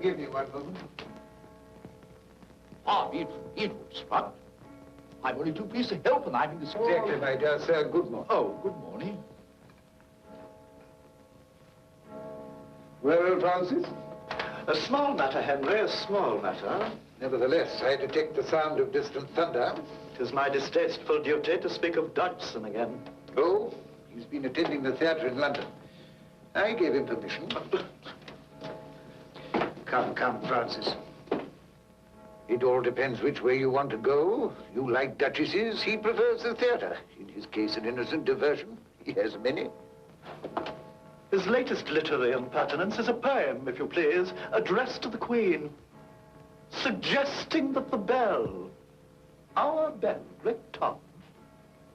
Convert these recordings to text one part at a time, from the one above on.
give me one moment. Ah, it was fun. I'm only too pleased to help, and I'm in this... Exactly, my dear sir. Good morning. Oh, good morning. Well, Francis? A small matter, Henry, a small matter. Nevertheless, I detect the sound of distant thunder. It is my distasteful duty to speak of Dodgson again. Oh, he's been attending the theatre in London. I gave him permission. Come, Francis. It all depends which way you want to go. You like duchesses, he prefers the theatre. In his case, an innocent diversion. He has many. His latest literary impertinence is a poem, if you please, addressed to the Queen, suggesting that the bell, our bell, Great Tom,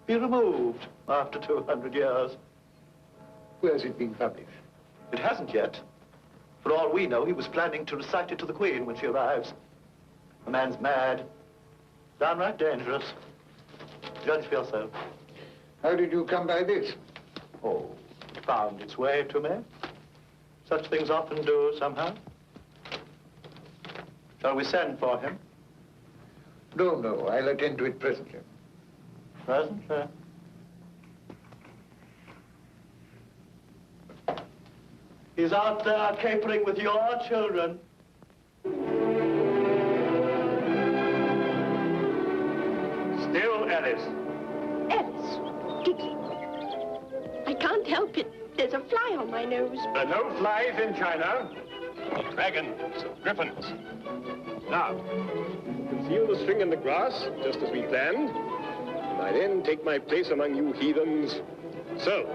be removed after 200 years. Where's it being published? It hasn't yet. For all we know, he was planning to recite it to the Queen when she arrives. The man's mad, downright dangerous. Judge for yourself. How did you come by this? Oh, it found its way to me. Such things often do somehow. Shall we send for him? No, I'll attend to it presently. Presently? He's out there capering with your children. Still, Alice. Alice, Dickie. I can't help it. There's a fly on my nose. There are no flies in China. Dragons, griffins. Now, conceal the string in the grass, just as we planned. And I then take my place among you heathens. So,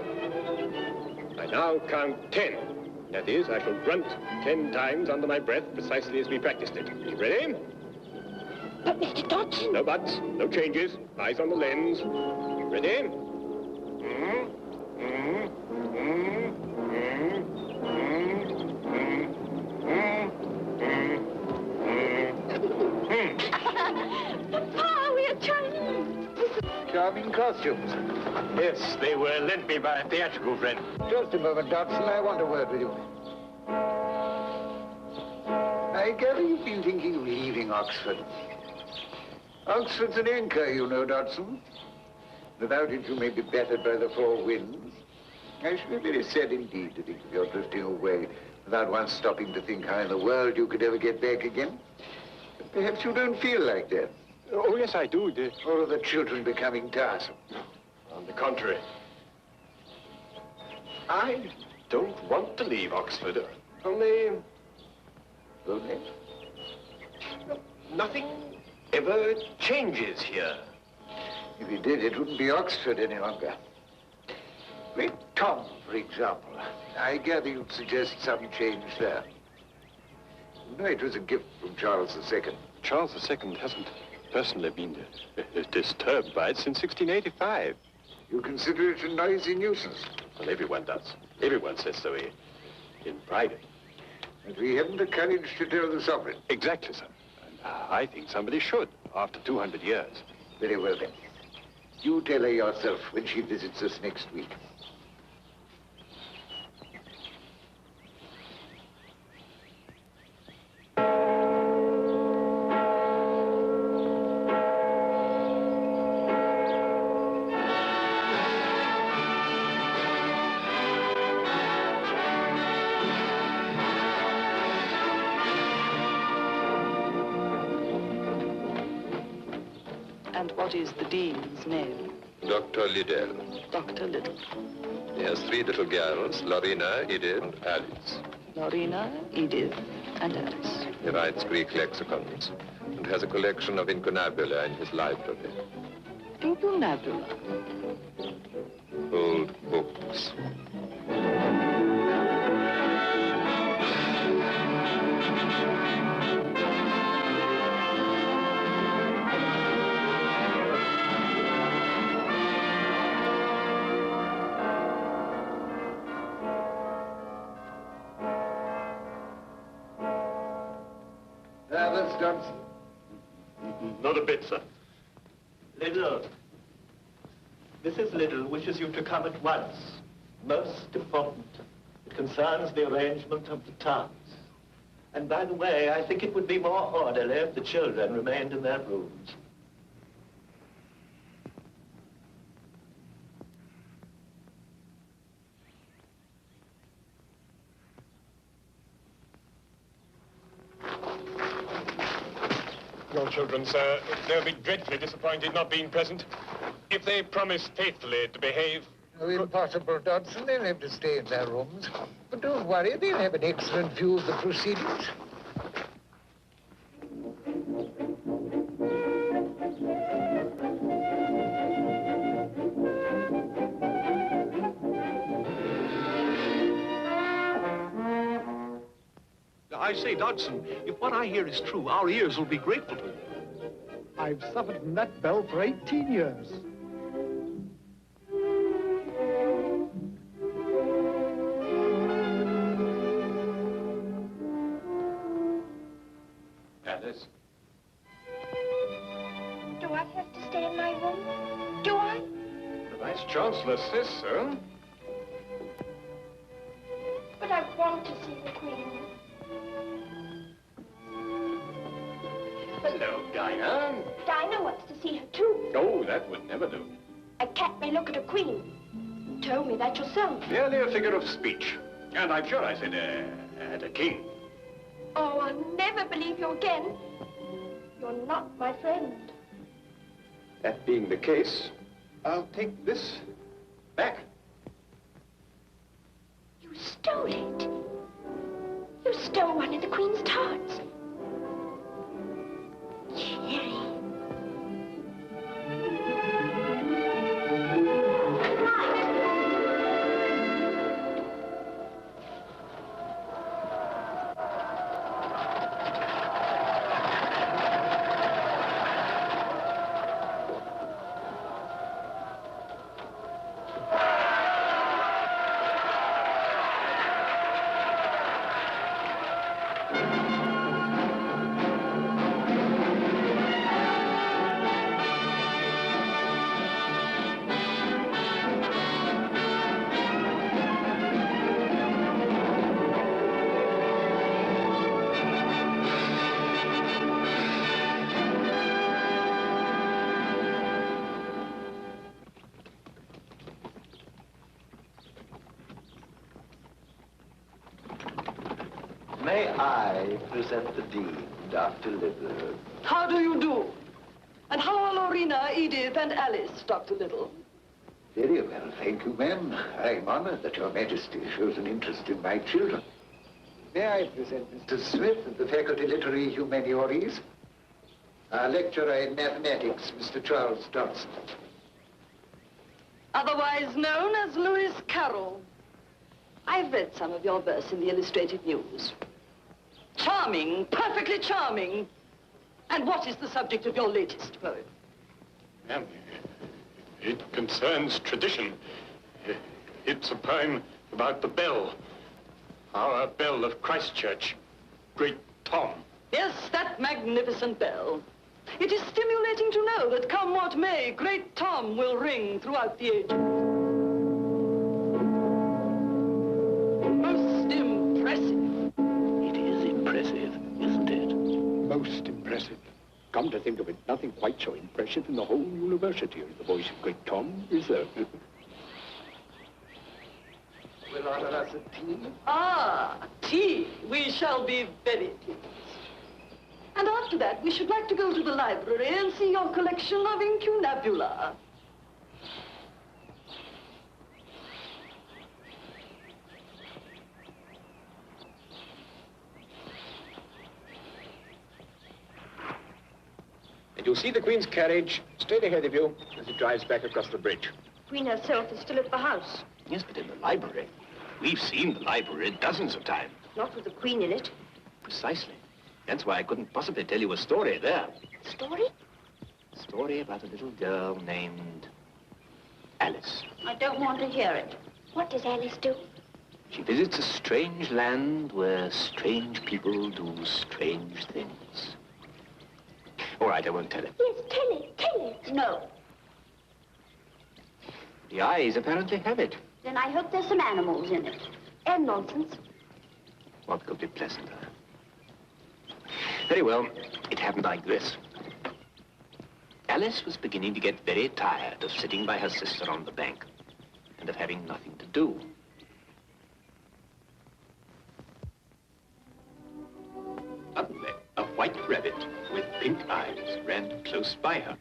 I now count 10. That is, I shall grunt 10 times under my breath, precisely as we practiced it. You ready? But, Mr. Dodgson... No buts, no changes. Eyes on the lens. Ready? Papa, we are Chinese. Charming costumes. Yes, they were lent me by a theatrical friend. Just a moment, Dodgson. I want a word with you. I gather you've been thinking of leaving Oxford. Oxford's an anchor, you know, Dodgson. Without it, you may be battered by the four winds. I should be very sad indeed to think of your drifting away without once stopping to think how in the world you could ever get back again. But perhaps you don't feel like that. Oh, yes, I do. Or are the children becoming tiresome? On the contrary. I don't want to leave Oxford. Only... Only? Nothing ever changes here. If it did, it wouldn't be Oxford any longer. Great Tom, for example. I gather you'd suggest some change there. You know, it was a gift from Charles II. Charles II hasn't personally been disturbed by it since 1685. You consider it a noisy nuisance? Well, everyone does. Everyone says so in private. But we haven't the courage to tell the sovereign. Exactly, sir. And I think somebody should, after 200 years. Very well, then. You tell her yourself when she visits us next week. And what is the Dean's name? Dr. Liddell. Dr. Liddell. He has 3 little girls, Lorena, Edith, and Alice. Lorena, Edith, and Alice. He writes Greek lexicons and has a collection of incunabula in his library. Incunabula? Old books. Nervous, Dodgson? Not a bit, sir. Liddell. Mrs. Liddell wishes you to come at once. Most important. It concerns the arrangement of the towns. And by the way, I think it would be more orderly if the children remained in their rooms. Your children, sir, they'll be dreadfully disappointed not being present. If they promise faithfully to behave... Oh, impossible, Dodson. They'll have to stay in their rooms. But don't worry, they'll have an excellent view of the proceedings. I say, Dodson, if what I hear is true, our ears will be grateful to you. I've suffered from that bell for 18 years. Alice? Do I have to stay in my room? Do I? The Vice-Chancellor says so. But I want to see the Queen. Hello, Dinah. Dinah wants to see her too. Oh, that would never do. A cat may look at a queen. You told me that yourself. Merely a figure of speech. And I'm sure I said, at a king. Oh, I'll never believe you again. You're not my friend. That being the case, I'll take this back. You stole it. You stole one of the Queen's tarts. Cherry. May I present the Dean, Dr. Liddell? How do you do? And how are Lorena, Edith, and Alice, Dr. Liddell? Very well, thank you, ma'am. I'm honored that Your Majesty shows an interest in my children. May I present Mr. Smith of the Faculty Literary Humaniores? Our lecturer in mathematics, Mr. Charles Dodson. Otherwise known as Lewis Carroll. I've read some of your verse in the Illustrated News. Charming, perfectly charming. And what is the subject of your latest poem? Ma'am, it concerns tradition. It's a poem about the bell. Our bell of Christchurch. Great Tom. Yes, that magnificent bell. It is stimulating to know that come what may, Great Tom will ring throughout the ages. Most impressive. It is impressive, isn't it? Most impressive. Come to think of it, nothing quite so impressive in the whole university as the voice of Great Tom, is there? Will order us a tea? Ah, tea. We shall be very pleased. And after that, we should like to go to the library and see your collection of incunabula. And you'll see the Queen's carriage straight ahead of you as it drives back across the bridge. Queen herself is still at the house. Yes, but in the library. We've seen the library dozens of times. Not with the Queen in it. Precisely. That's why I couldn't possibly tell you a story there. Story? A story about a little girl named Alice. I don't want to hear it. What does Alice do? She visits a strange land where strange people do strange things. All right, I won't tell it. Yes, tell it, tell it. No. The eyes apparently have it. Then I hope there's some animals in it. And nonsense. What could be pleasanter? Very well, it happened like this. Alice was beginning to get very tired of sitting by her sister on the bank and of having nothing to do. Suddenly, a white rabbit with pink eyes ran close by her.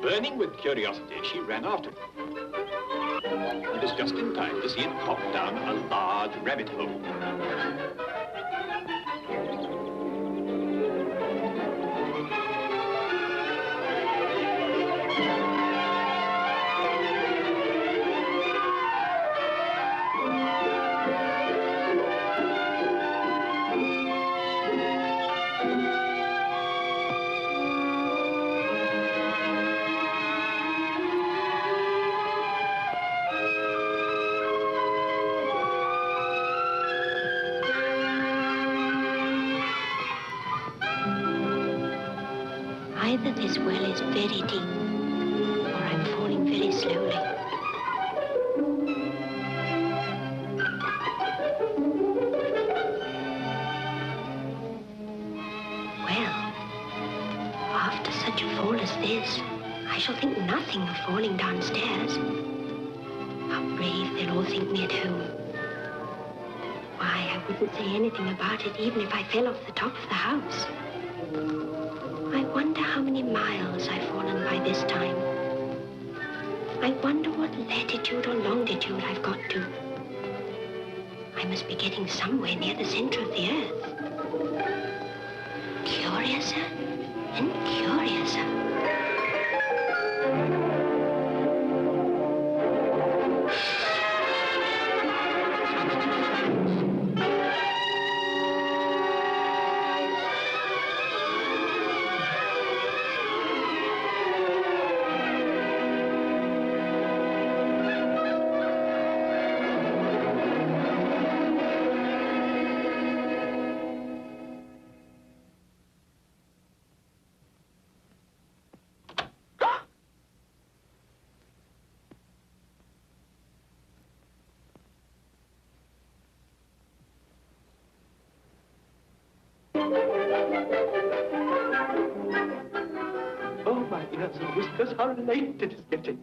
Burning with curiosity, she ran after him. It was just in time to see it pop down a large rabbit hole. Either this well is very deep, or I'm falling very slowly. Well, after such a fall as this, I shall think nothing of falling downstairs. How brave they'll all think me at home. Why, I wouldn't say anything about it even if I fell off the top of the house. I wonder how many miles I've fallen by this time. I wonder what latitude or longitude I've got to. I must be getting somewhere near the center of the earth. Curiouser and curiouser. Oh, my ears and whiskers, how late it is getting.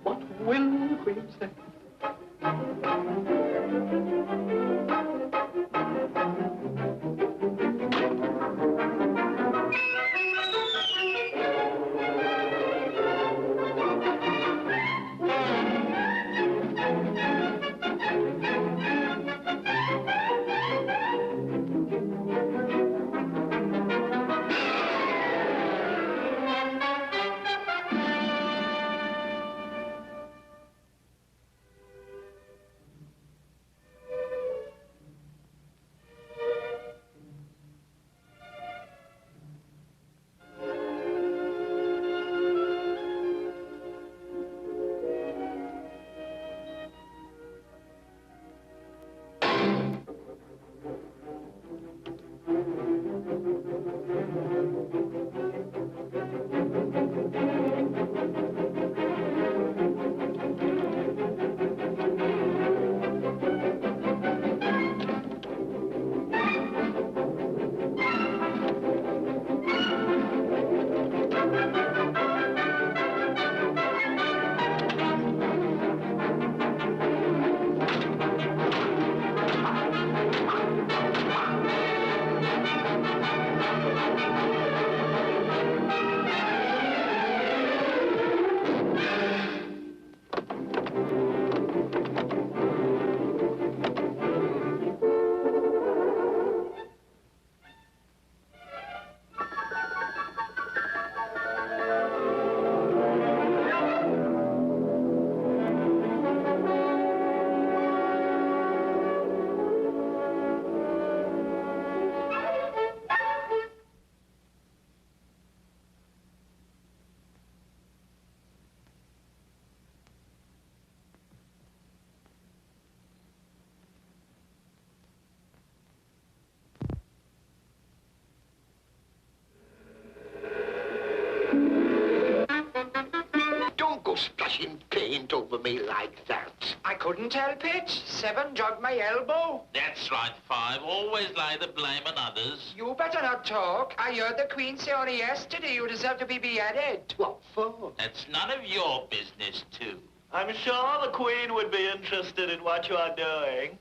What will the Queen say? splashing paint over me like that? I couldn't help it. 7 jogged my elbow. That's right, 5. Always lay the blame on others. You better not talk. I heard the Queen say only yesterday you deserve to be beheaded. What for? That's none of your business, too. I'm sure the Queen would be interested in what you are doing.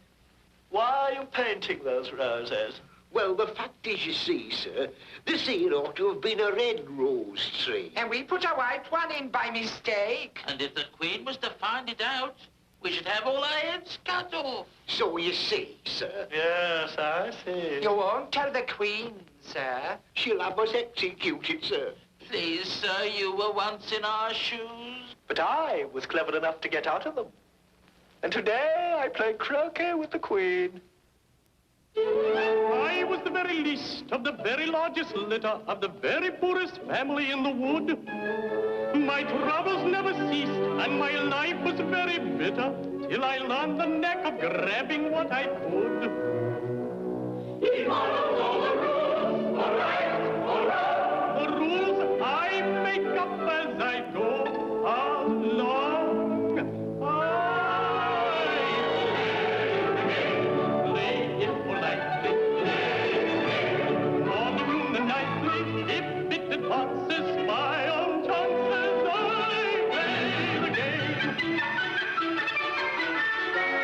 Why are you painting those roses? Well, the fact is, you see, sir, this here ought to have been a red rose tree. And we put a white one in by mistake. And if the Queen was to find it out, we should have all our heads cut off. So you see, sir. Yes, I see. You won't tell the Queen, sir. She'll have us executed, sir. Please, sir, you were once in our shoes. But I was clever enough to get out of them. And today I play croquet with the Queen. I was the very least of the very largest litter of the very poorest family in the wood. My troubles never ceased, and my life was very bitter, till I learned the knack of grabbing what I could. He follows all the rules, all right, all right. The rules I make up as I go along.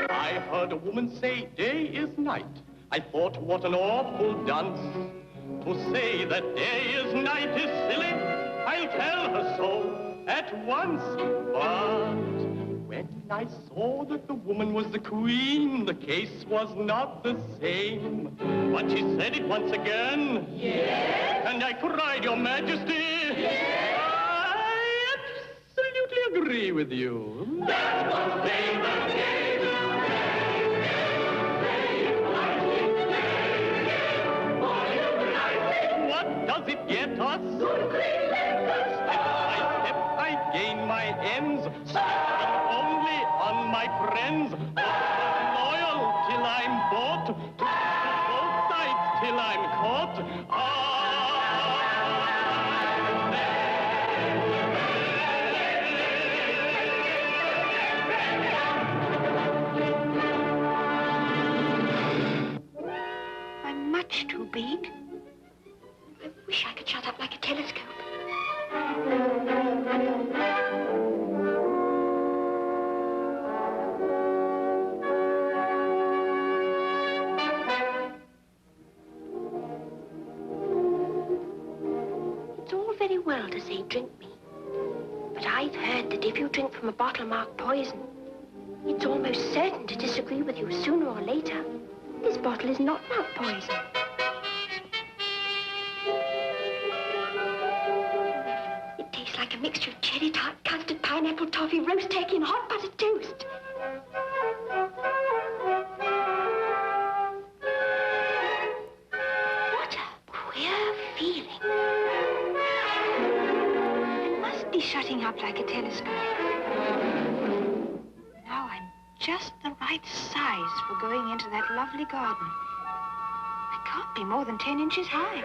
I heard a woman say day is night. I thought, what an awful dunce. To say that day is night is silly. I'll tell her so at once. But when I saw that the woman was the Queen, the case was not the same. But she said it once again. Yes. And I cried, Your Majesty. Yes. I absolutely agree with you. That's one thing that gave. Does it get us? Step by step I gain my ends, stepping only on my friends. Loyal till I'm bought, to both sides till I'm caught. I'm much too big. I wish I could shut up like a telescope. It's all very well to say drink me, but I've heard that if you drink from a bottle marked poison, it's almost certain to disagree with you sooner or later. This bottle is not marked poison. Like a mixture of cherry tart, custard, pineapple, toffee, roast turkey, and hot buttered toast. What a queer feeling. I must be shutting up like a telescope. Now I'm just the right size for going into that lovely garden. I can't be more than 10 inches high.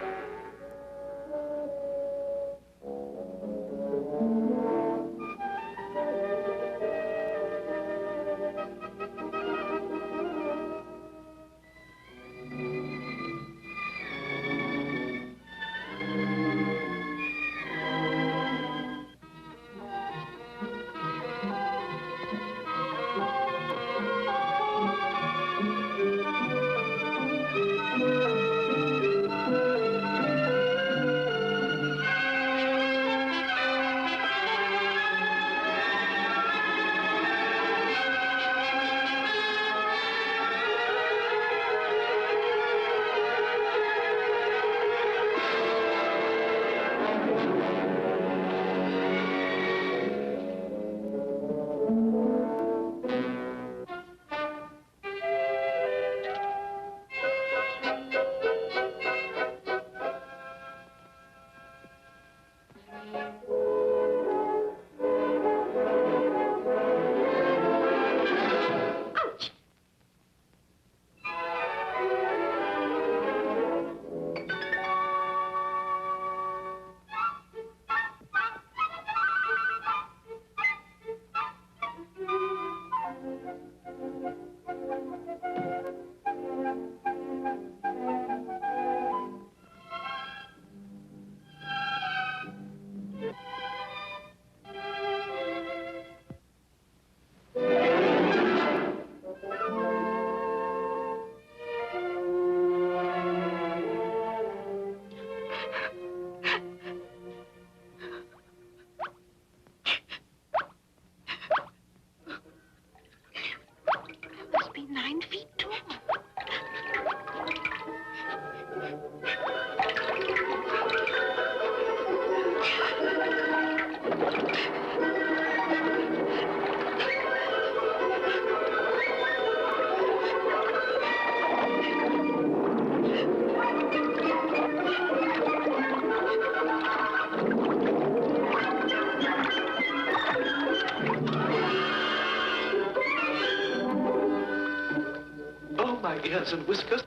my ears and whiskers.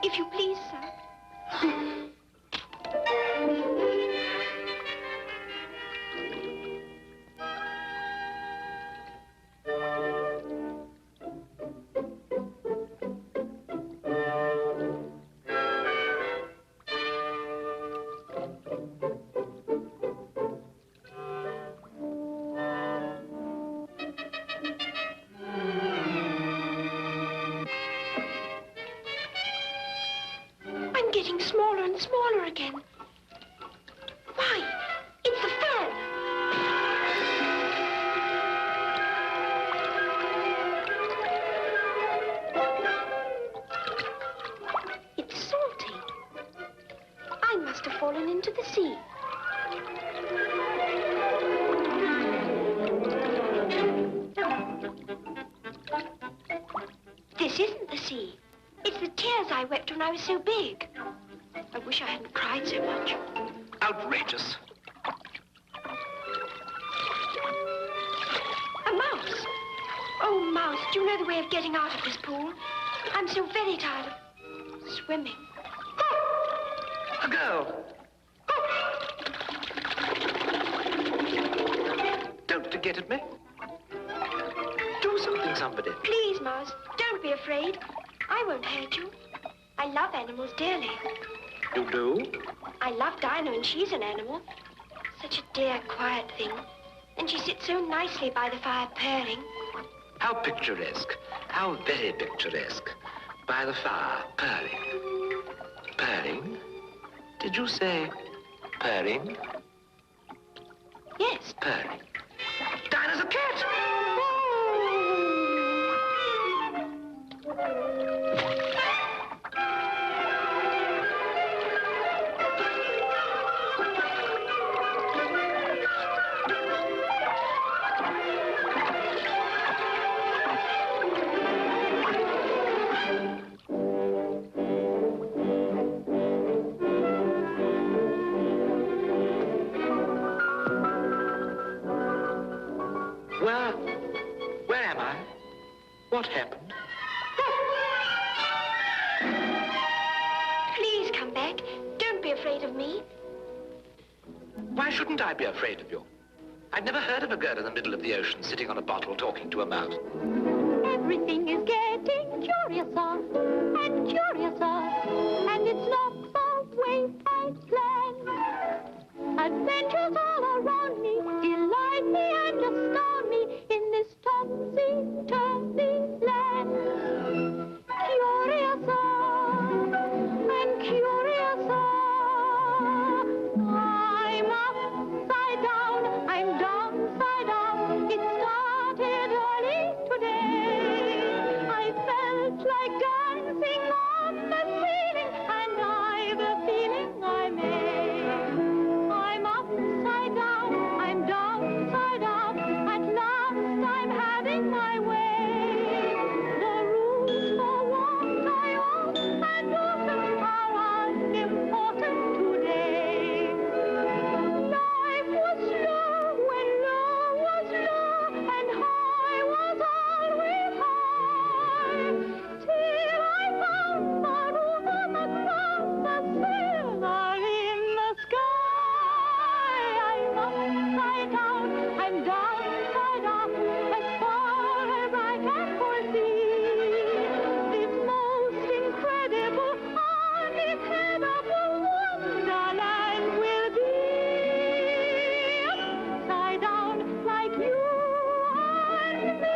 If you please, sir. Getting smaller and smaller again. Why? It's the fan. It's salty. I must have fallen into the sea. This isn't the sea. It's the tears I wept when I was so big. I wish I hadn't cried so much. Outrageous. A mouse. Oh, mouse, do you know the way of getting out of this pool? I'm so very tired of swimming. A girl. Don't forget at me. Do something, somebody. Please, mouse, don't be afraid. I won't hurt you. I love animals dearly. You do? I love Dinah, and she's an animal. Such a dear, quiet thing. And she sits so nicely by the fire, purring. How picturesque. How very picturesque. By the fire, purring. Purring? Did you say purring? Yes. Purring. Dinah's a cat! Where am I? What happened? Please come back. Don't be afraid of me. Why shouldn't I be afraid of you? I've never heard of a girl in the middle of the ocean sitting on a bottle talking to a mouse. Everything is getting curiouser and curiouser, and it's not the way I planned. Adventures all around me delight me and astound me in this topsy-turvy land. Curiouser and curiouser, I'm upside down, I'm downside up. It started early today. I felt like dancing on the ceiling, and I've a feeling I may. I'm upside down, I'm downside up. At last I'm having my way. The rules for what I own and often are unimportant today. Life was low when low was low, and high was always high. Till I found the roof on the ground, the sailor in the sky. I'm upside down, I'm downside up, as far as I can foresee. This most incredible, uninhabitable wonderland will be upside down like you and me.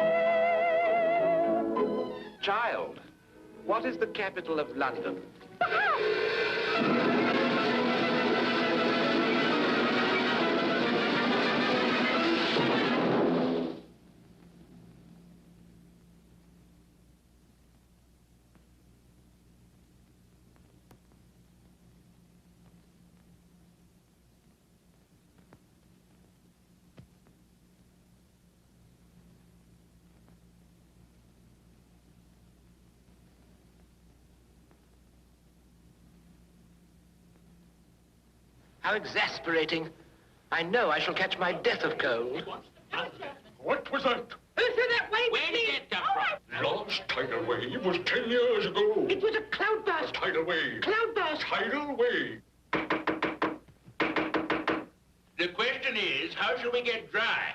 Child, what is the capital of London? How exasperating. I know I shall catch my death of cold. What was that? Who threw that way? Where did that come from? Last tidal wave was 10 years ago. It was a cloudburst. Tidal wave. Cloudburst. Tidal wave. The question is, how shall we get dry?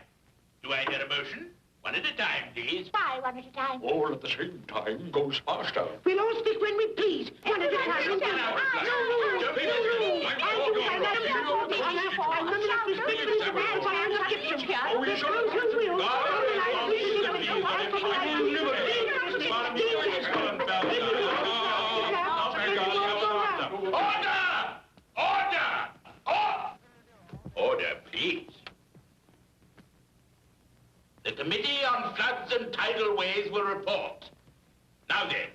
Do I hear a motion? One at a time, please. Bye, one at a time. All at the same time goes faster. We'll all speak when we please. One at a time. Order, please. The Committee on Floods and Tidal Waves will report. Now then,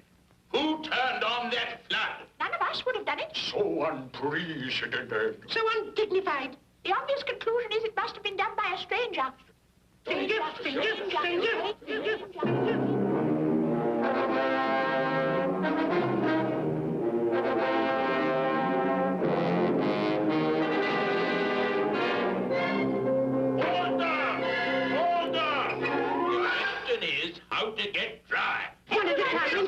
who turned on that flood? None of us would have done it. So unprecedented. So undignified. The obvious conclusion is it must have been done by a stranger. How to get dry. One at a time.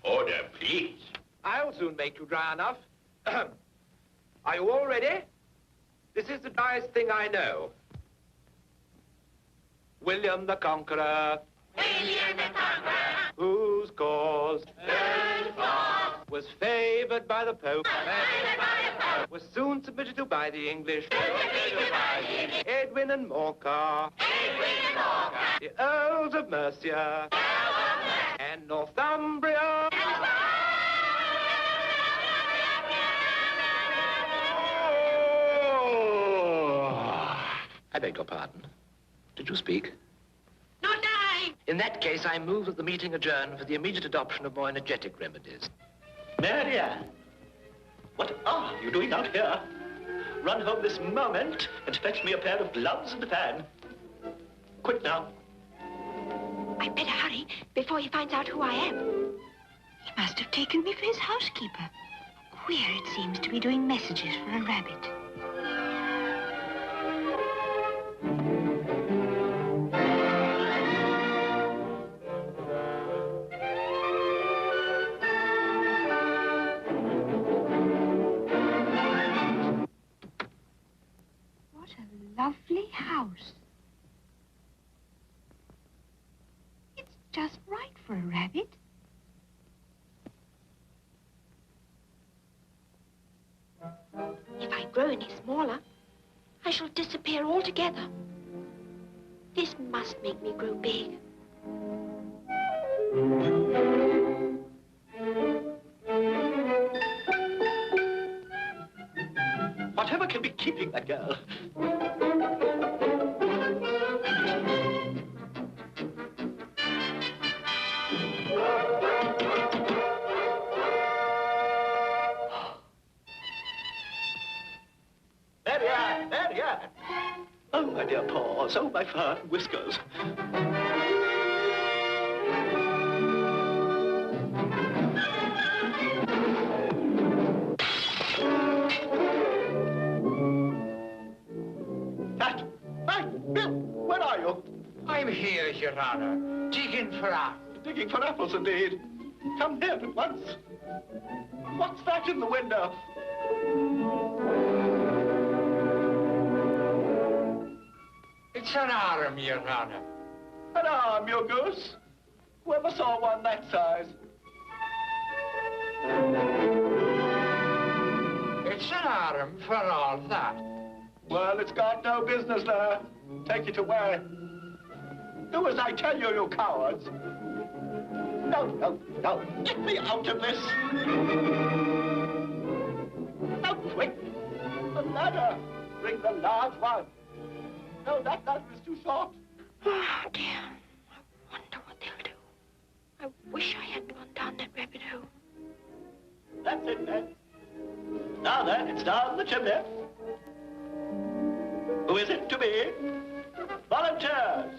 Order, please. I'll soon make you dry enough. Are you all ready? This is the driest thing I know. William the Conqueror. William the Conqueror. Whose cause was favoured by the Pope. Was soon submitted to by the English. Edwin and Morcar. The Earls of Mercia. And Northumbria. I beg your pardon. Did you speak? Not I. In that case, I move that the meeting adjourn for the immediate adoption of more energetic remedies. Mary Ann, What are you doing out here? Run home this moment and fetch me a pair of gloves and a fan. Quick now. I'd better hurry before he finds out who I am. He must have taken me for his housekeeper. Queer it seems to be doing messages for a rabbit. What a lovely house. It's just right for a rabbit. If I grow any smaller, I shall disappear altogether. This must make me grow big. Whatever can be keeping that girl? Mary Ann! Oh, my dear paws. Oh, my fur and whiskers. Bill, where are you? I'm here, Your Honor, digging for apples. Digging for apples, indeed. Come here at once. What's that in the window? It's an arm, Your Honor. An arm, you goose. Whoever saw one that size? It's an arm for all that. Well, it's got no business there. Take it away. Do as I tell you, you cowards. No. Get me out of this. Now, quick. The ladder. Bring the large one. No, that ladder is too short. Oh, dear. I wonder what they'll do. I wish I hadn't gone down that rabbit hole. That's it, then. Now then, it's down the chimney. Who is it to be? Volunteers!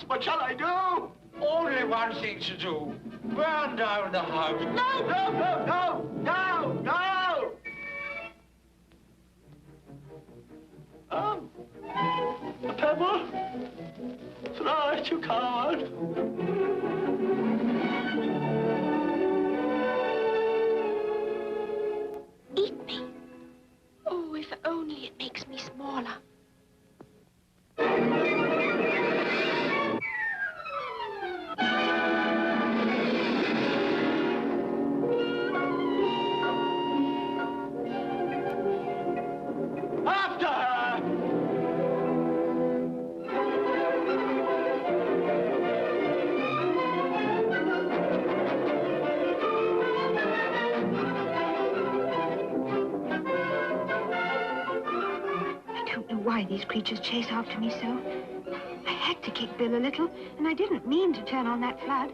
What shall I do? Only one thing to do. Burn down the house. No, no, no, no, no, no! A pebble? Throw it, you coward. Eat me. Oh, if only it makes me smaller. Why these creatures chase after me so. I had to kick Bill a little, and I didn't mean to turn on that flood.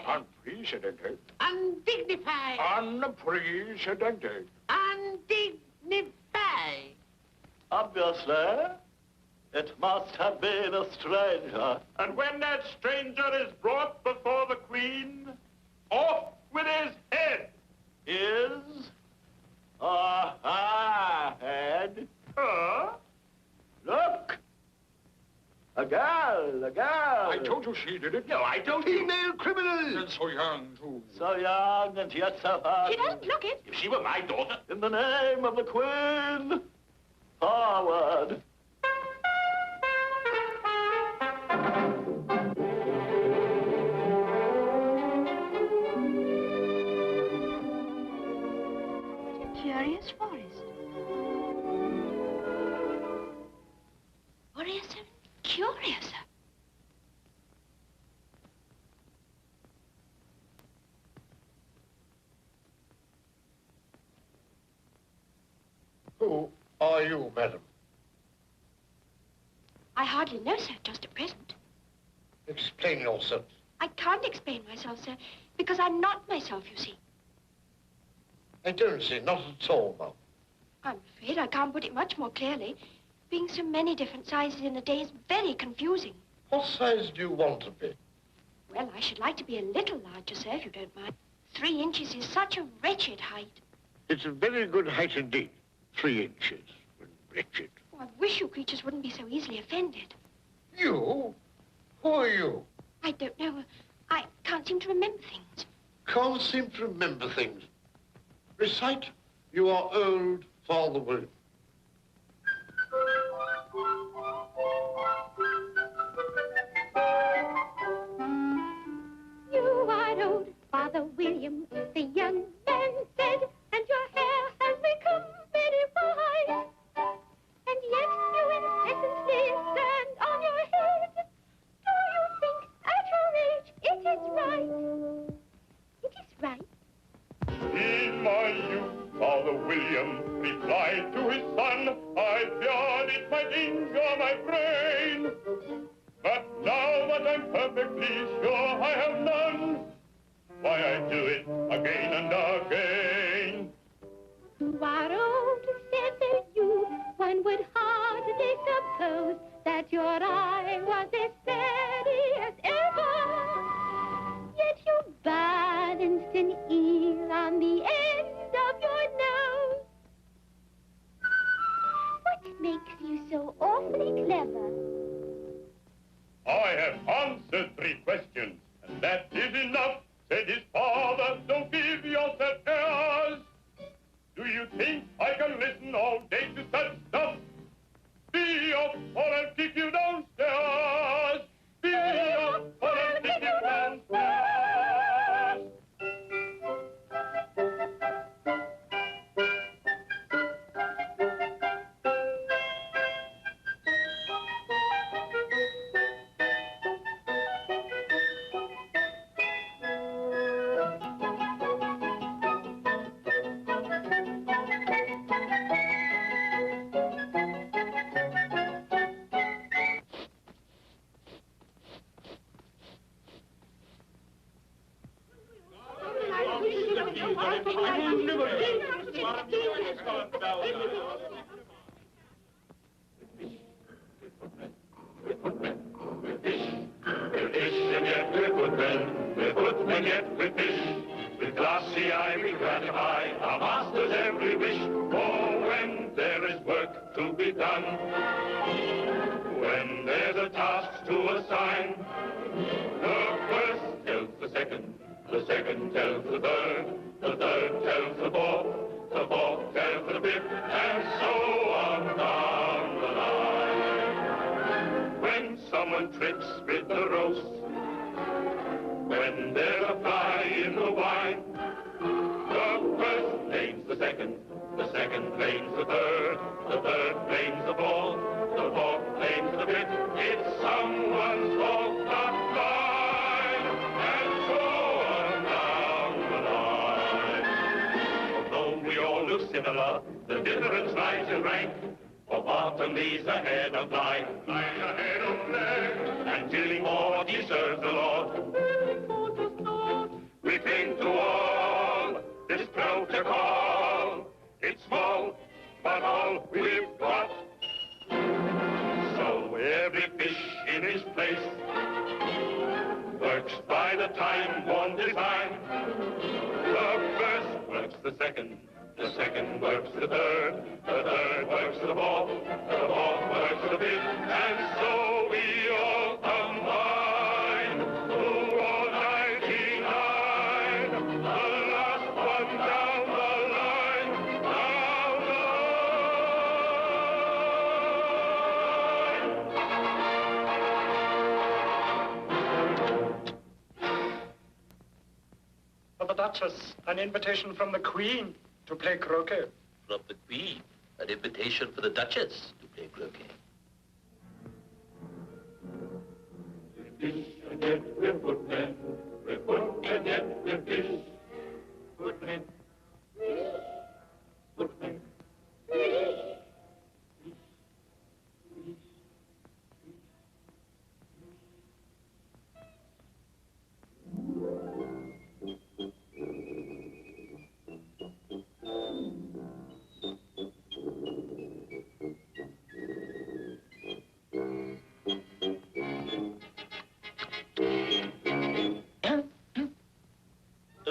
Unprecedented. Undignified. Unprecedented. Undignified. Obviously, it must have been a stranger. And when that stranger is brought before the Queen, off with his head. Is a head? Look! A girl, a girl. I told you she did it. No, I don't. Female criminal. And so young, too. So young and yet so far. She doesn't look it. If she were my daughter. In the name of the Queen, forward. What a curious forest. curiouser and curiouser. Who are you, madam? I hardly know, sir, just at present. Explain yourself. I can't explain myself, sir, because I'm not myself, you see. I don't see, not at all, ma'am. I'm afraid I can't put it much more clearly. Being so many different sizes in a day is very confusing. What size do you want to be? Well, I should like to be a little larger, sir, if you don't mind. 3 inches is such a wretched height. It's a very good height indeed. 3 inches. Wretched. Oh, I wish you creatures wouldn't be so easily offended. You? Who are you? I don't know. I can't seem to remember things. Can't seem to remember things. Recite, you are old, Father William. You are old, Father William, the young man said, and your hair has become very white. And yet you incessantly stand on your head. Do you think at your age it is right? It is right. In my youth, Father William replied to his son, I feared it might injure my brain. But now that I'm perfectly sure I have none, why I do it again and again. You are old, said the youth, one would hardly suppose that your eye was as steady as ever. Yet you balanced an ear on the end of your nose. What makes you so awfully clever? I have answered 3 questions, and that is enough, said his father. Don't give yourself airs. Do you think I can listen all day to such stuff? Be off, or I'll kick you downstairs. Be off, or I'll kick you downstairs. An invitation from the Queen to play croquet. From the Queen? An invitation for the Duchess to play croquet? fish, and yet we're footmen. We're foot, and yet we're fish. Footmen. Footmen.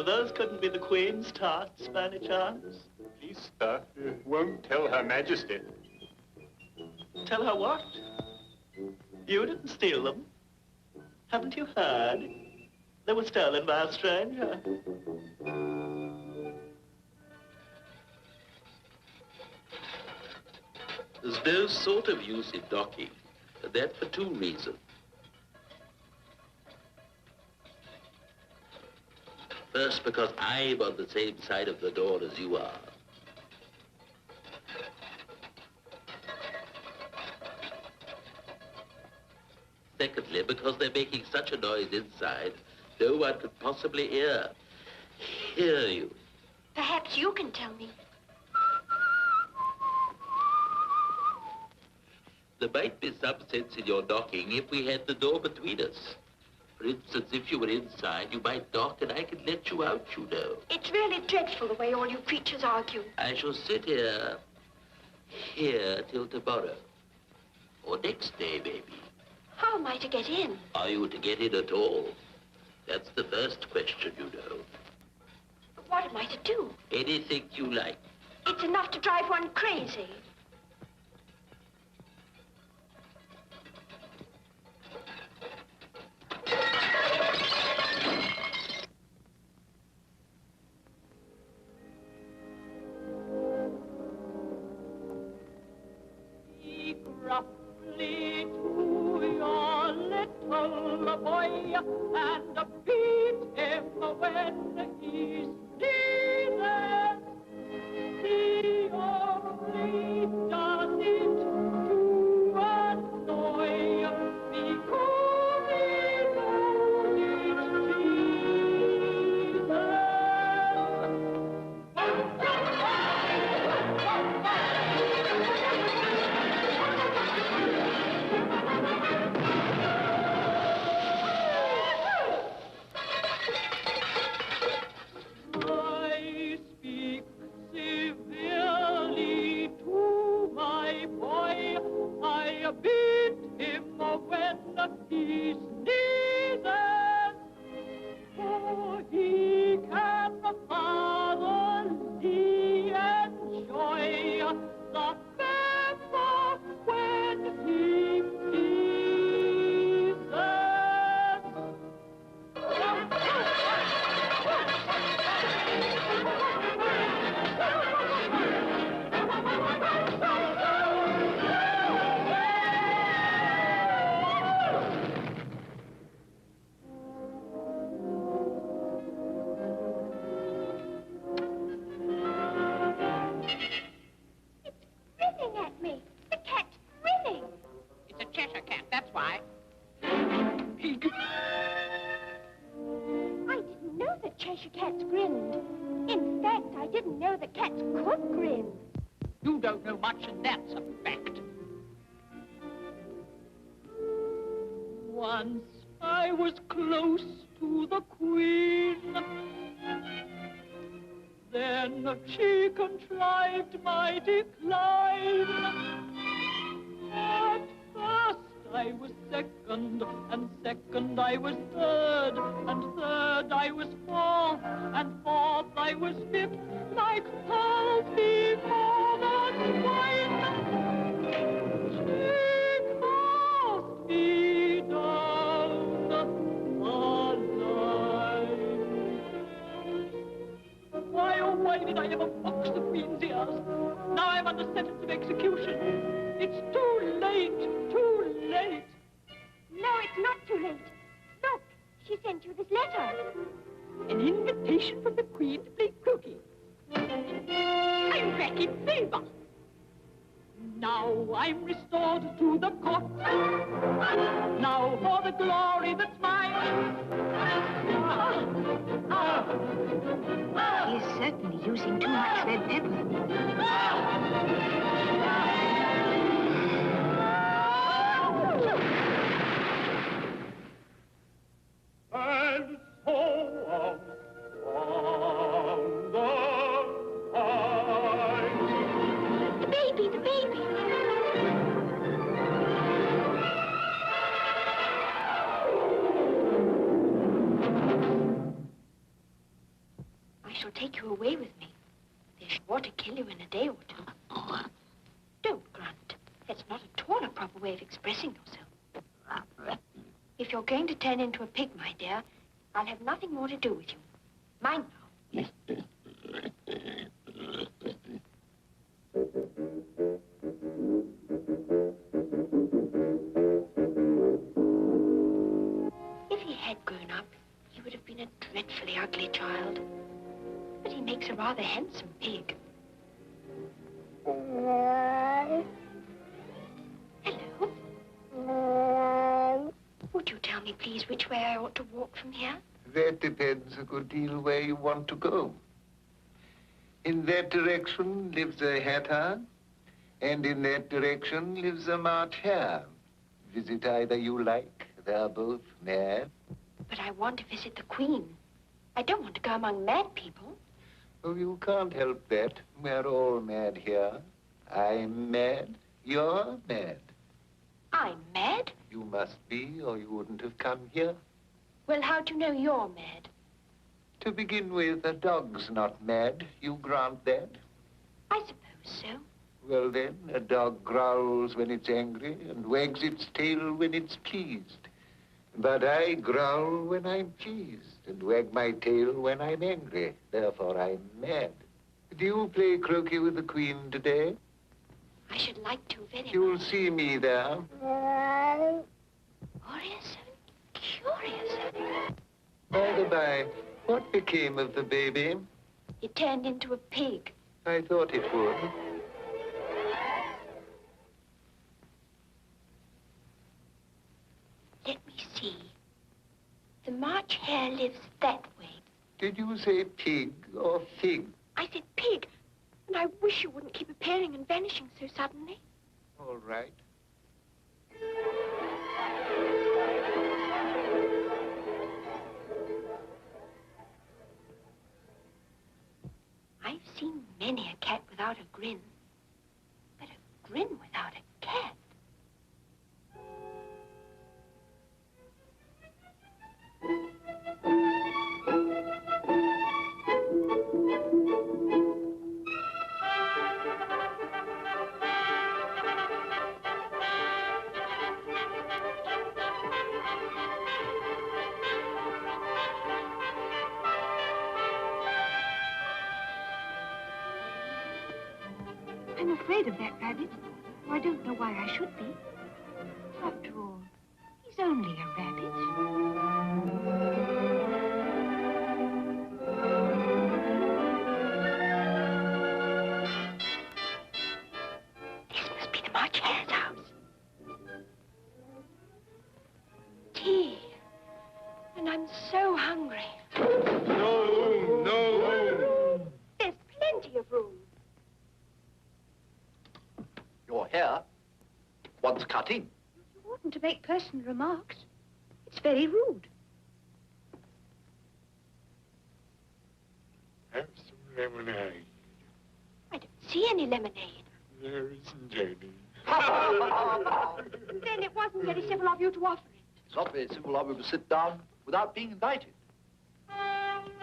Those couldn't be the Queen's tarts, by any chance? Please, sir, won't tell Her Majesty. Tell her what? You didn't steal them. Haven't you heard? They were stolen by a stranger. There's no sort of use in docking, and that for two reasons. First, because I'm on the same side of the door as you are. Secondly, because they're making such a noise inside, no one could possibly hear you. Perhaps you can tell me. There might be some sense in your knocking if we had the door between us. For instance, if you were inside, you might knock and I could let you out, you know. It's really dreadful the way all you creatures argue. I shall sit here till tomorrow. Or next day, maybe. How am I to get in? Are you to get in at all? That's the first question, you know. But what am I to do? Anything you like. It's enough to drive one crazy. Roughly to your little boy and beat him when he sneezes. He only does it to annoy because he knows it's Jesus. I speak severely to my boy. I beat him when he sneezes, for he can thoroughly enjoy the feather when he pleases. Grinning at me. The cat's grinning. It's a Cheshire Cat, that's why. Pig. I didn't know that Cheshire Cats grinned. In fact, I didn't know that cats could grin. You don't know much, and that's a fact. Once I was close to the Queen. Then she contrived my decline. At first I was second, and second I was third, and third I was fourth, and fourth I was fifth, like pearl before the swine. She cast me down the line. Why did I ever box the Queen's ears? Now I'm under sentence of execution. It's too late, too late. No, it's not too late. Look, she sent you this letter. An invitation from the Queen to play croquet. I'm back in favor. Now I'm restored to the court. Now for the glory that's mine. He is certainly using too much red pepper. And so on the line. The baby, the baby. I shall take you away with me. They're sure to kill you in a day or two. Don't grunt. That's not at all a proper way of expressing yourself. If you're going to turn into a pig, my dear, I'll have nothing more to do with you. Mind now. If he had grown up, he would have been a dreadfully ugly child. But he makes a rather handsome pig. Hello? Would you tell me, please, which way I ought to walk from here? That depends a good deal where you want to go. In that direction lives a hatter, and in that direction lives a March hare. Visit either you like. They're both mad. But I want to visit the Queen. I don't want to go among mad people. Oh, you can't help that. We're all mad here. I'm mad. You're mad. I'm mad? You must be, or you wouldn't have come here. Well, how do you know you're mad? To begin with, a dog's not mad. You grant that? I suppose so. Well, then, a dog growls when it's angry and wags its tail when it's pleased. But I growl when I'm pleased and wag my tail when I'm angry. Therefore, I'm mad. Do you play croquet with the Queen today? I should like to very much. You'll see me there. Curious, curious. By the by, what became of the baby? It turned into a pig. I thought it would. Let me see. The March hare lives that way. Did you say pig or fig? I said pig, and I wish you wouldn't keep appearing and vanishing so suddenly. All right. I've seen many a cat without a grin, but a grin without a cat. I'm afraid of that rabbit. I don't know why I should be. After all, he's only a rabbit. This must be the March hare's house. Tea. And I'm so hungry. No. There's plenty of room. Your hair wants cutting. You oughtn't to make personal remarks. It's very rude. Have some lemonade. I don't see any lemonade. There isn't any. Then it wasn't very civil of you to offer it. It's not very civil of you to sit down without being invited. Oh!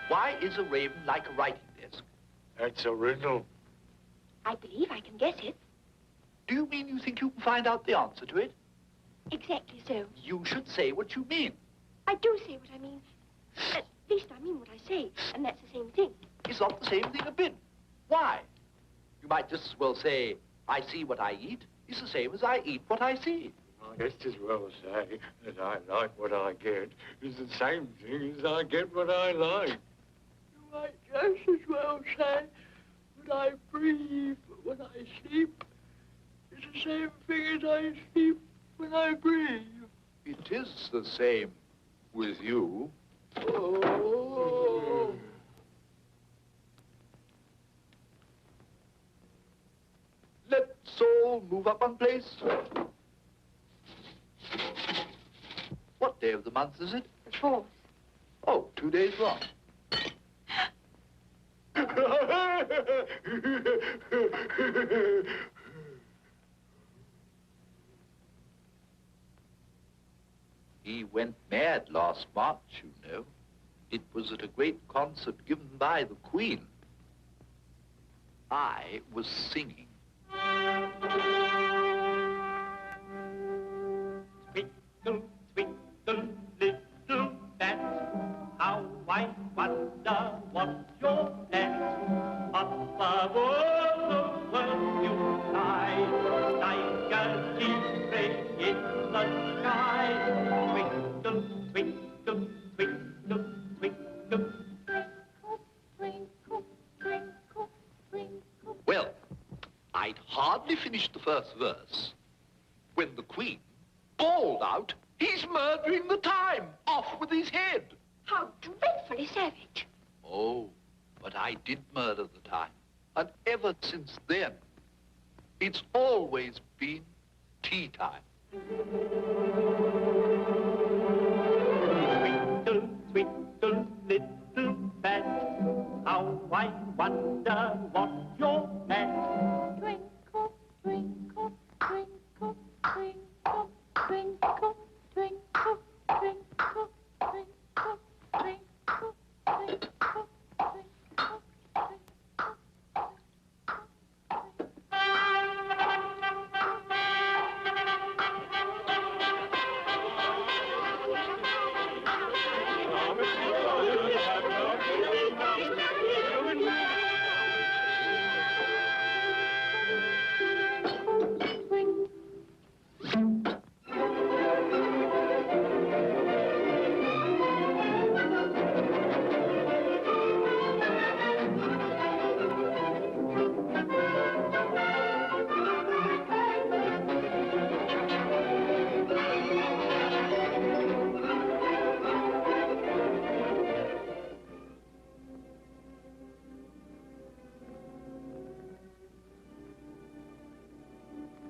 Why is a raven like a writing desk? That's a riddle. I believe I can guess it. Do you mean you think you can find out the answer to it? Exactly so. You should say what you mean. I do say what I mean. At least I mean what I say, and that's the same thing. It's not the same thing a bit. Why? You might just as well say, I see what I eat. It's the same as I eat what I see. I just as well say that I like what I get is the same thing as I get what I like. You might just as well say that I breathe when I sleep is the same thing as I sleep when I breathe. It is the same with you. Oh. Let's all move up one place. What day of the month is it? The 4th. Oh, 2 days wrong. He went mad last March, you know. It was at a great concert given by the Queen. I was singing. Twinkle, twinkle, little bat, how I wonder what you're at. Up above the world you fly, like a tea in the sky. Twinkle, twinkle, twinkle, twinkle. Twinkle, twinkle, twinkle. Well, I'd hardly finished the first verse when the Queen bawled out, "He's murdering the time! Off with his head!" How dreadfully savage. Oh, but I did murder the time. And ever since then, it's always been tea time. Twinkle, twinkle, little bat, how I wonder what you're at. Twinkle, twinkle, twinkle, twinkle, twinkle, twinkle, twinkle, twinkle, twinkle, twinkle, twinkle.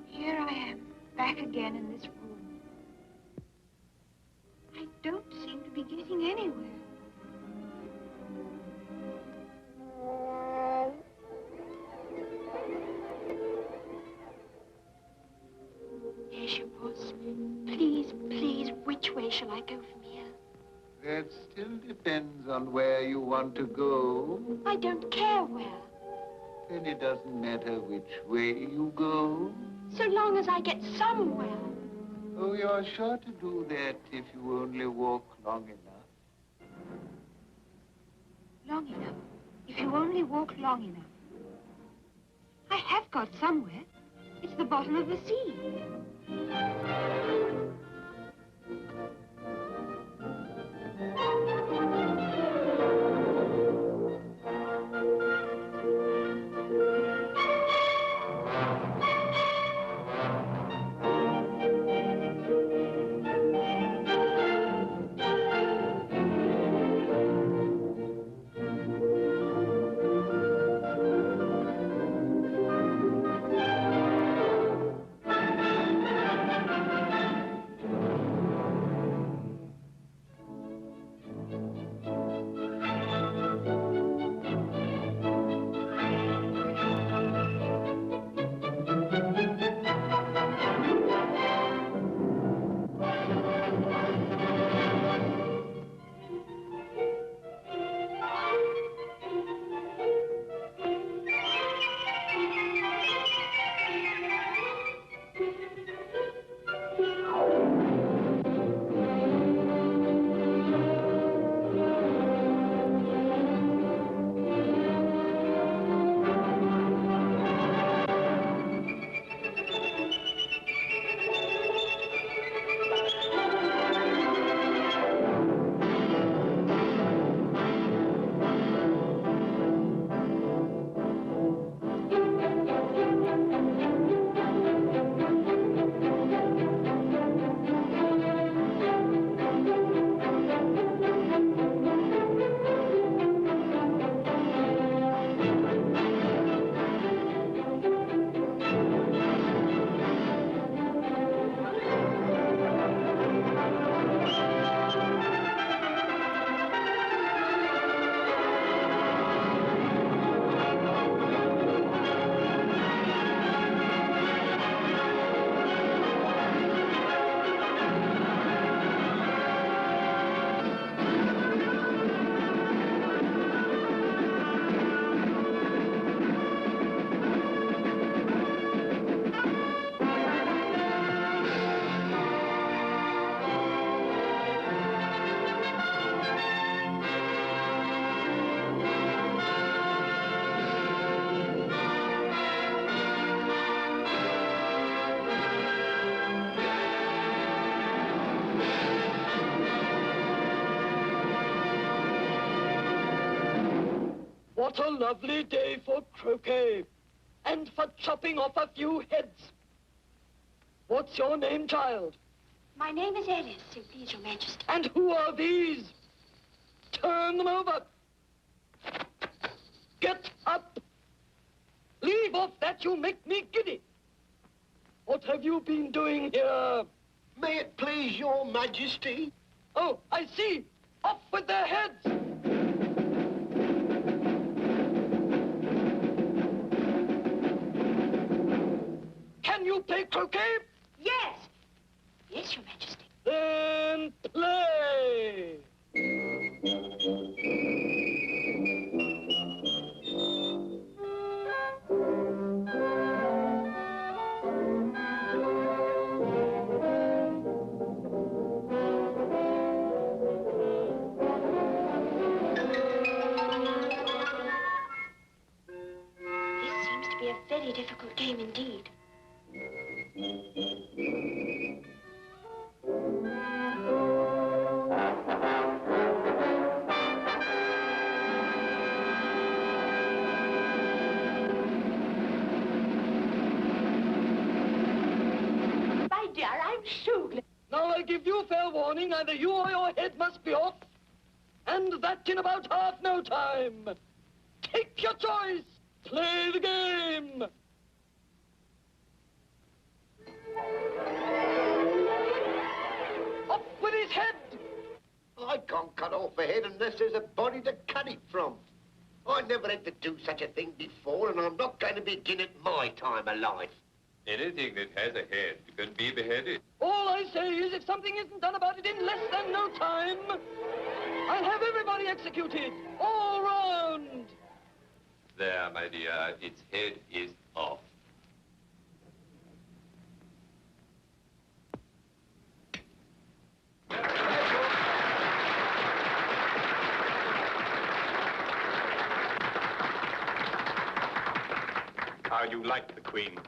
Here I am, back again in this room. I don't seem to be getting anywhere. There she was. Please, please, which way shall I go from here? That still depends on where you want to go. I don't care where, Then it doesn't matter which way you go. so long as I get somewhere. Oh, you're sure to do that if you only walk long enough. Long enough. If you only walk long enough. I have got somewhere. It's the bottom of the sea. What a lovely day for croquet, and for chopping off a few heads. What's your name, child? My name is Alice, so please, Your Majesty. And who are these? Turn them over. Get up. Leave off that, you make me giddy. What have you been doing here? May it please Your Majesty? Oh, I see. Off with their heads. Can you play croquet? Yes. Yes, Your Majesty. Then play. This seems to be a very difficult game indeed. My dear, I'm so glad. Now I give you fair warning, either you or your head must be off. And that in about half no time. Take your choice. Play the game. Up with his head. I can't cut off a head unless there's a body to cut it from. I never had to do such a thing before, and I'm not going to begin at my time of life. Anything that has a head can be beheaded. All I say is if something isn't done about it in less than no time, I'll have everybody executed, all round. There, my dear, its head is off. How you like the Queen?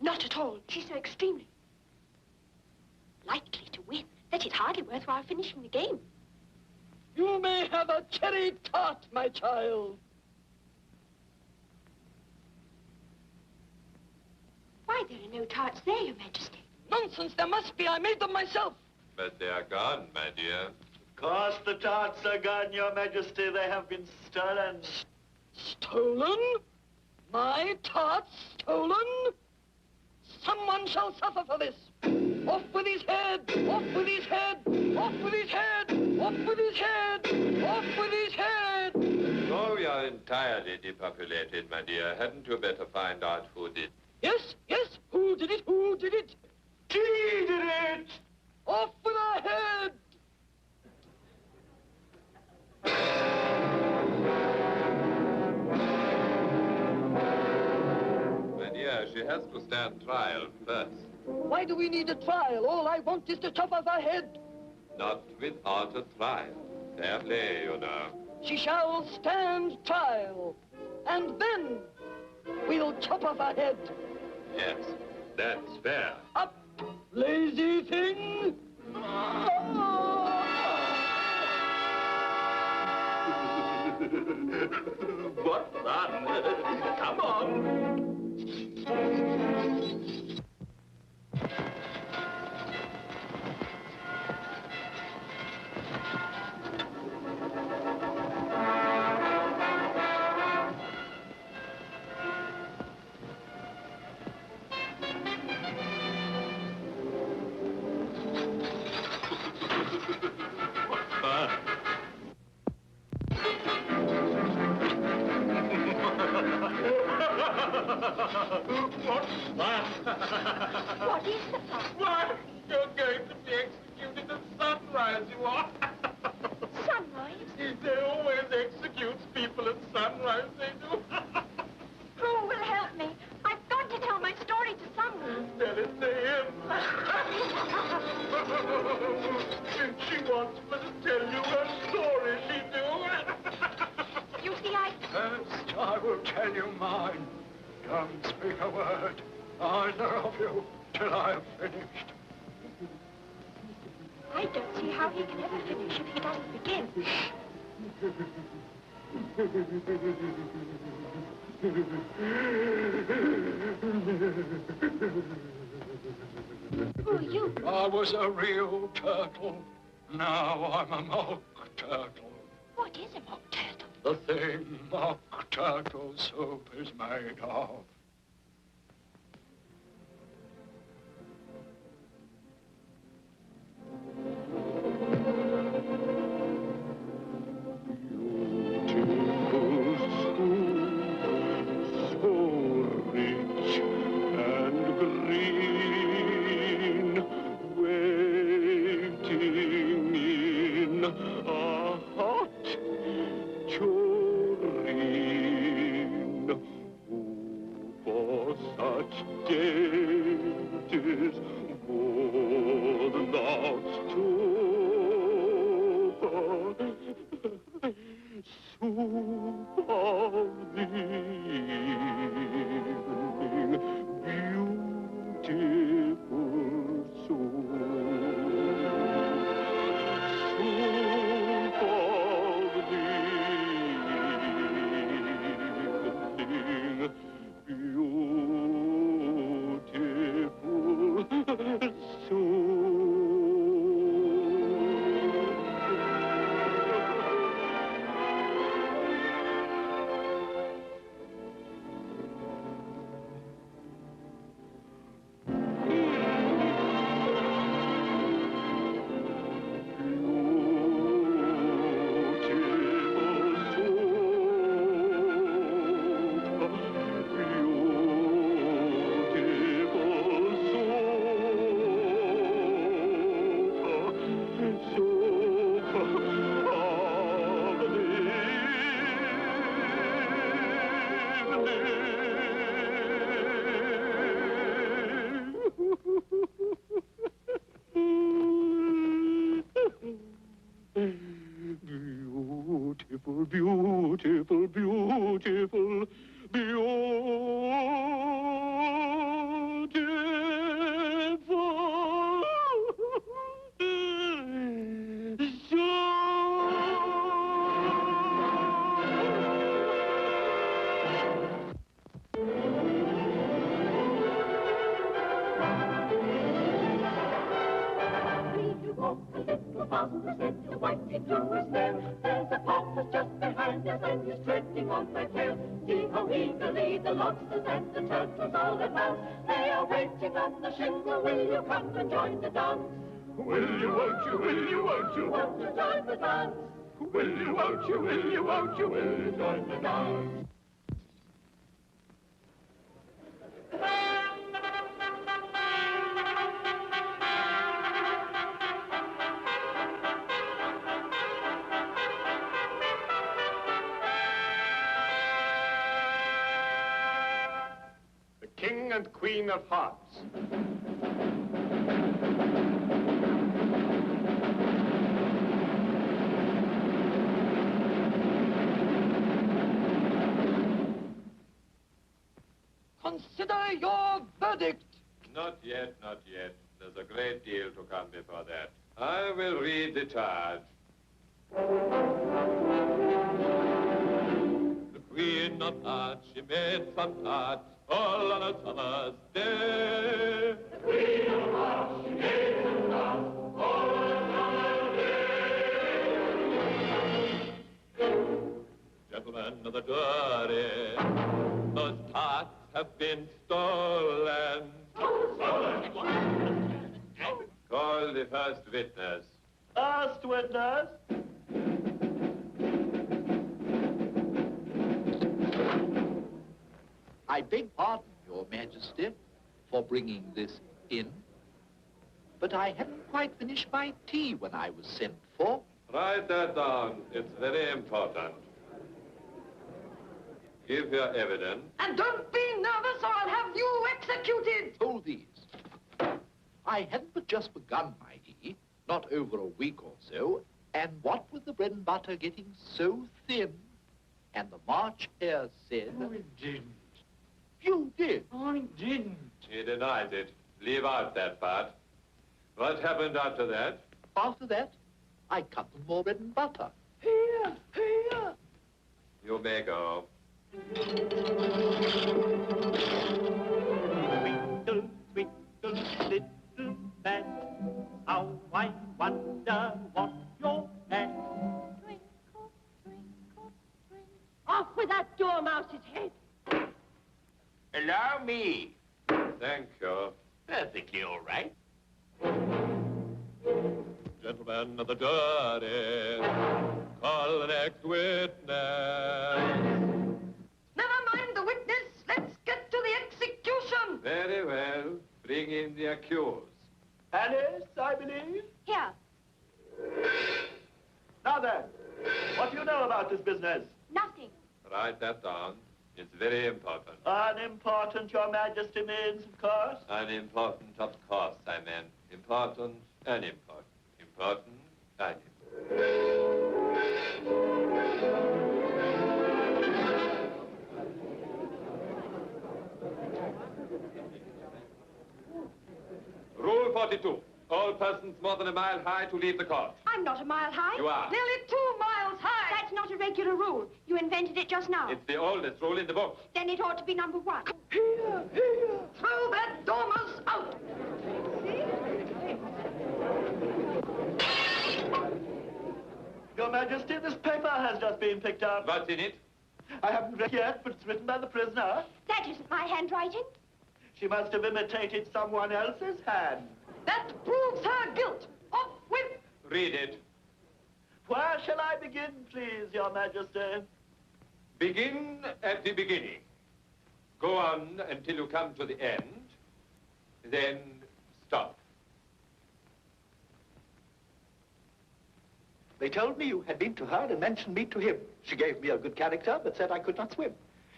Not at all. She's so extremely likely to win that it's hardly worthwhile finishing the game. You may have a cherry tart, my child. Why, there are no tarts there, Your Majesty. Nonsense, there must be. I made them myself. But they are gone, my dear. Of course the tarts are gone, Your Majesty. They have been stolen. Stolen? My tarts stolen? Someone shall suffer for this. Off with his head! Off with his head! Off with his head! Off with his head! Off with his head! Oh, we are entirely depopulated, my dear. Hadn't you better find out who did? Yes, yes. Who did it? Who did it? He did it! Off with our head! My dear, she has to stand trial first. Why do we need a trial? All I want is to chop off her head. Not without a trial. Fair play, you know. She shall stand trial. And then we'll chop off her head. Yes, that's fair. Up, lazy thing! What fun! Come on! What is the fun? Why, you're going to be executed at sunrise, you are. Sunrise? They always execute people at sunrise, they do. Who will help me? I've got to tell my story to someone. Tell it to him. She wants me to tell you her story, she do. You see, First, I will tell you mine. Don't speak a word, either of you, till I have finished. I don't see how he can ever finish if he doesn't begin. Who are you? I was a real turtle. Now I'm a mock turtle. What is a mock turtle? The thing mock turtle soup is made of. Beautiful, beautiful, There's a papa just behind us and he's treading on my tail. See how eagerly the lobsters and the turtles all about. They are waiting on the shingle. Will you come and join the dance? Will you, won't you, will you, won't you? Want to join the dance? Will you, won't you, will you, won't you, will you join the dance? King and Queen of Hearts. Consider your verdict. Not yet, not yet. There's a great deal to come before that. I will read the charge. The Queen of Hearts, she made some tarts all on a summer's day. The Queen of Hearts, she made some tarts all on a summer's day. Gentlemen of the jury, those tarts have been stolen. Call the first witness. First witness. I beg pardon, Your Majesty, for bringing this in, but I hadn't quite finished my tea when I was sent for. Write that down. It's very important. Give your evidence. And don't be nervous or I'll have you executed. Hold these. I hadn't but just begun my tea, not over a week or so, and what with the bread and butter getting so thin, and the March hare said... Oh, it didn't. You did. Oh, it didn't. He denies it. Leave out that part. What happened after that? After that, I cut them more bread and butter. Here, here. You may go. Twinkle, twinkle, little fan, how I wonder what you're at. Off with that dormouse's head. Allow me. Thank you. Perfectly all right. Gentlemen of the jury, call the next witness. Never mind the witness. Let's get to the execution. Very well. Bring in the accused. Alice, I believe? Here. Now then, what do you know about this business? Nothing. Write that down. It's very important. Unimportant, Your Majesty means, of course. Unimportant, of course, I meant. Important, unimportant. Important, unimportant. Rule 42. All persons more than a mile high to leave the court. I'm not a mile high. You are. Nearly 2 miles high. That's not a regular rule. You invented it just now. It's the oldest rule in the book. Then it ought to be number 1. Here, here. Throw that dormouse out. Your Majesty, this paper has just been picked up. What's in it? I haven't read it yet, but it's written by the prisoner. That isn't my handwriting. She must have imitated someone else's hand. That proves her guilt. Off with... Read it. Where shall I begin, please, Your Majesty? Begin at the beginning. Go on until you come to the end. Then stop. They told me you had been to her and mentioned me to him. She gave me a good character, but said I could not swim.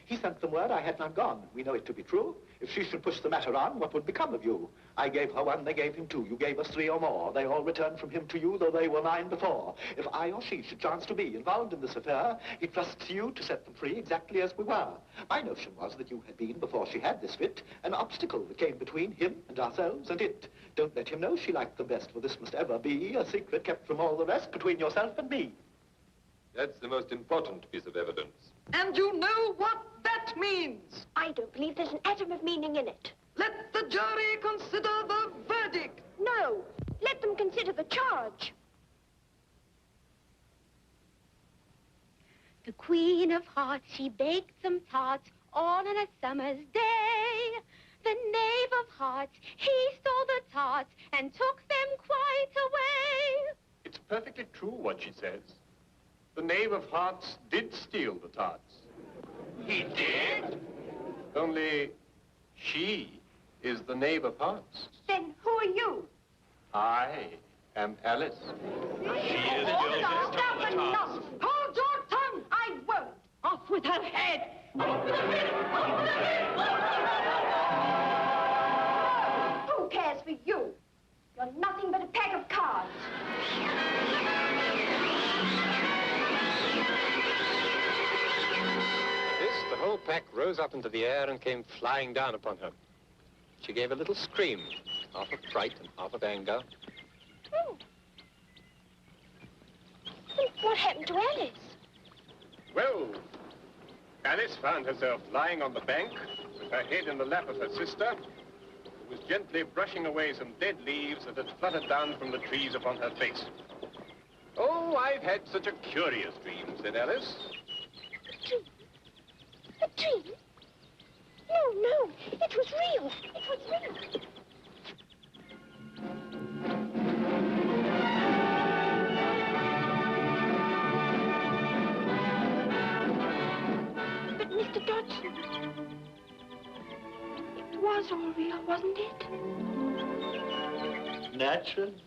He sent them word I had not gone. We know it to be true. If she should push the matter on, what would become of you? I gave her 1, they gave him 2. You gave us 3 or more. They all returned from him to you, though they were mine before. If I or she should chance to be involved in this affair, he trusts you to set them free exactly as we were. My notion was that you had been, before she had this fit, an obstacle that came between him and ourselves and it. Don't let him know she liked them best, for this must ever be a secret kept from all the rest between yourself and me. That's the most important piece of evidence. And you know what that means. I don't believe there's an atom of meaning in it. Let the jury consider the verdict. No. Let them consider the charge. The Queen of Hearts, she baked some tarts all on a summer's day. The Knave of Hearts, he stole the tarts and took them quite away. It's perfectly true what she says. The Knave of Hearts did steal the tarts. He did? Only she is the Knave of Hearts. Then who are you? I am Alice. She is guilty. Stop enough. Hold your tongue. I won't. Off with her head. Off with her head. Off with her head. Who cares for you? You're nothing but a pack of cards. The whole pack rose up into the air and came flying down upon her. She gave a little scream, half of fright and half of anger. Oh. Then what happened to Alice? Well, Alice found herself lying on the bank with her head in the lap of her sister, who was gently brushing away some dead leaves that had fluttered down from the trees upon her face. Oh, I've had such a curious dream, said Alice. A dream? No, it was real. It was real. But Mr. Dodson, it was all real, wasn't it? Naturally.